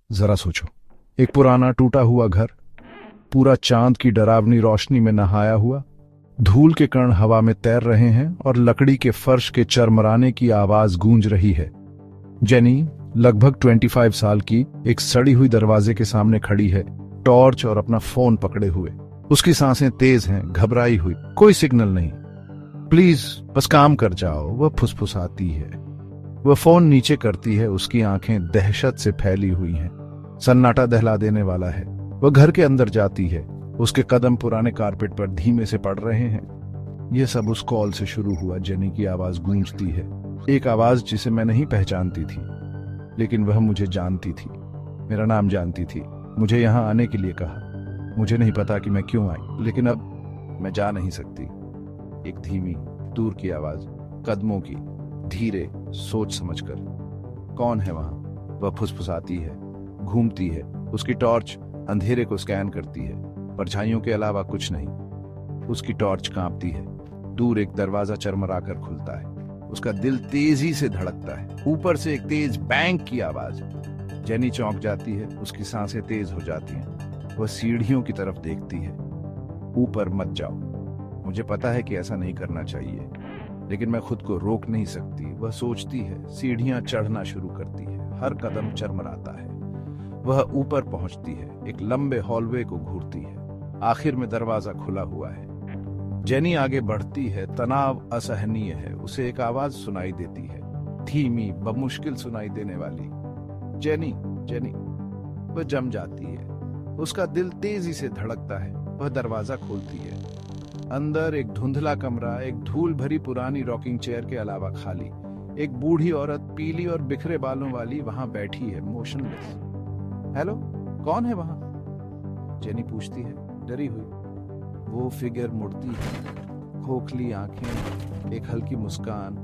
जरा सोचो, एक पुराना टूटा हुआ घर, पूरा चांद की डरावनी रोशनी में नहाया हुआ, धूल के कण हवा में तैर रहे हैं और लकड़ी के फर्श के चरमराने की आवाज गूंज रही है। जेनी लगभग 25 साल की एक सड़ी हुई दरवाजे के सामने खड़ी है, टॉर्च और अपना फोन पकड़े हुए। उसकी सांसें तेज हैं, घबराई हुई, कोई सिग्नल नहीं। प्लीज बस काम कर जाओ, वह फुसफुसाती है। वह फोन नीचे करती है, उसकी आंखें दहशत से फैली हुई हैं। सन्नाटा दहला देने वाला है। वह घर के अंदर जाती है, उसके कदम पुराने कारपेट पर धीमे से पड़ रहे हैं। यह सब उस कॉल से शुरू हुआ। जेनी की आवाज गूंजती है, एक आवाज जिसे मैं नहीं पहचानती थी, लेकिन वह मुझे जानती थी, मेरा नाम जानती थी। मुझे यहां आने के लिए कहा। मुझे नहीं पता कि मैं क्यों आई, लेकिन अब मैं जा नहीं सकती। एक धीमी, दूर की आवाज, कदमों की, धीरे, सोच समझकर। कौन है वहां? वह फुसफुसाती है, घूमती है। उसकी टॉर्च अंधेरे को स्कैन करती है, परछाइयों के अलावा कुछ नहीं। उसकी टॉर्च कांपती है। दूर एक दरवाजा चरमराकर खुलता है। उसका दिल तेजी से धड़कता है। ऊपर से एक तेज बैंग की आवाज। जेनी चौंक जाती है, उसकी सांसें तेज हो जाती हैं। वह सीढ़ियों की तरफ देखती है। ऊपर मत जाओ। मुझे पता है कि ऐसा नहीं करना चाहिए, लेकिन मैं खुद को रोक नहीं सकती। वह सोचती है, सीढ़ियां चढ़ना शुरू करती है, हर कदम चरमराता है। वह ऊपर पहुंचती है, एक लंबे हॉलवे को घूरती है। आखिर में दरवाजा खुला हुआ है। जेनी आगे बढ़ती है, तनाव असहनीय है। उसे एक आवाज सुनाई देती है, धीमी, बमुश्किल सुनाई देने वाली। Jenny, jenny. वह जम जाती है। उसका दिल तेजी से धड़कता है। वह दरवाजा खोलती है। अंदर एक धुंधला कमरा, एक धूल भरी पुरानी रॉकिंग चेयर के अलावा खाली। एक बूढ़ी औरत, पीली और बिखरे बालों वाली, वहां बैठी है, मोशनलेस। हेलो, कौन है वहां? जेनी पूछती है, डरी हुई। वो फिगर मुड़ती है, खोखली आंखें, एक हल्की मुस्कान।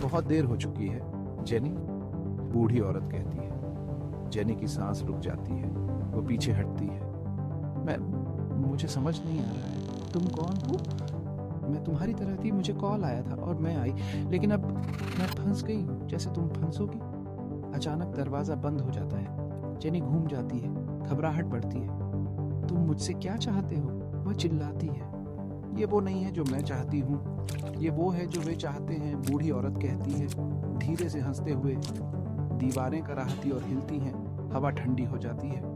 बहुत देर हो चुकी है, जेनी, बूढ़ी औरत कहती है। जेनी की सांस रुक जाती है। वो पीछे हटती है। मुझे समझ नहीं आ रहा है, तुम कौन हो? मैं तुम्हारी तरह थी, मुझे कॉल आया था और मैं आई, लेकिन अब मैं फंस गई हूँ, जैसे तुम फंसोगी। अचानक दरवाजा बंद हो जाता है। जेनी घूम जाती है, घबराहट बढ़ती है। तुम मुझसे क्या चाहते हो? वह चिल्लाती है। ये वो नहीं है जो मैं चाहती हूँ, ये वो है जो वे चाहते हैं, बूढ़ी औरत कहती है, धीरे से हंसते हुए। दीवारें कराहती और हिलती हैं, हवा ठंडी हो जाती है।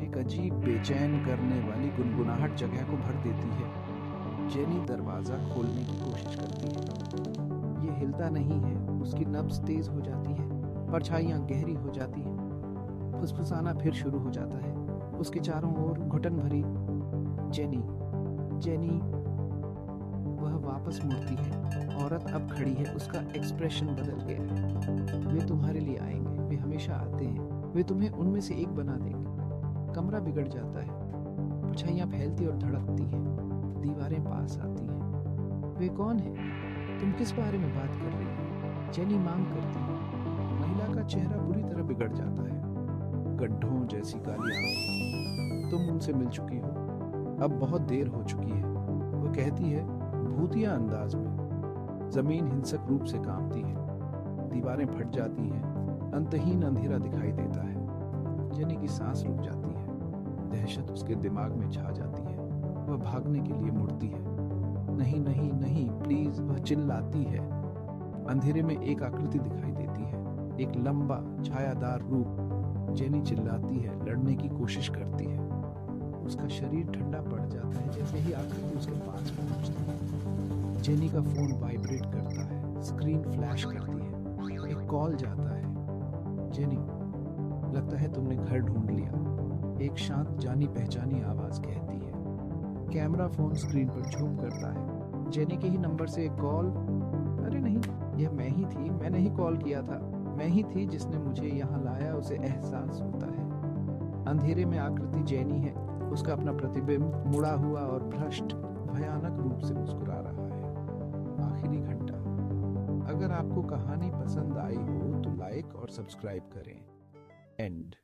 एक अजीब बेचैन करने वाली गुनगुनाहट जगह को भर देती है। जेनी दरवाजा खोलने की कोशिश करती है। ये हिलता नहीं है। उसकी नब्ज तेज हो जाती है, परछाइयां गहरी हो जाती हैं। फुसफुसाना फिर शुरू हो जाता है। उसके चारों ओर घुटन भरी, जेनी, जेनी। वह वापस मुड़ती है। औरत अब खड़ी है, उसका एक्सप्रेशन बदल गया है। वे तुम्हारे लिए आएंगे, वे हमेशा आते हैं, वे तुम्हें उनमें से एक बना देंगे। कमरा बिगड़ जाता है, परछाइयां फैलती और धड़कती हैं, दीवारें पास आती हैं। वे कौन है? तुम किस बारे में बात कर रही हो? जेनी मांग करती है। महिला का चेहरा बुरी तरह बिगड़ जाता है, गड्ढों जैसी काली आंखें। तुम उनसे मिल चुकी हो, अब बहुत देर हो चुकी है। वो कहती है, भूतिया अंदाज में। जमीन हिंसक रूप से कांपती है, दीवारें फट जाती हैं, अंतहीन अंधेरा दिखाई देता है। जेनी की सांस रुक जाती है, दहशत उसके दिमाग में छा जाती है। वह भागने के लिए मुड़ती है। नहीं नहीं नहीं, प्लीज, वह चिल्लाती है। अंधेरे में एक आकृति दिखाई देती है, एक लंबा छायादार रूप। जेनी चिल्लाती है, लड़ने की कोशिश करती है। उसका शरीर ठंडा पड़ जाता है जैसे ही आकृति उसके पास पहुंचती है। जेनी का फोन वाइब्रेट करता है, स्क्रीन फ्लैश करती है, एक कॉल जाता है। जेनी, लगता है तुमने घर ढूंढ लिया, एक शांत जानी पहचानी आवाज कहती है। कैमरा फोन स्क्रीन पर झूम करता है। जेनी के ही नंबर से एक कॉल। अरे नहीं, यह मैं ही थी, मैंने ही कॉल किया था। मैं ही थी जिसने मुझे यहाँ लाया, उसे एहसास होता है। अंधेरे में आकृति जेनी है, उसका अपना प्रतिबिंब मुड़ा हुआ और भ्रष्ट, भयानक रूप से मुस्कुरा रहा है। आखिरी घंटा। अगर आपको कहानी पसंद आई हो तो लाइक और सब्सक्राइब करें। एंड।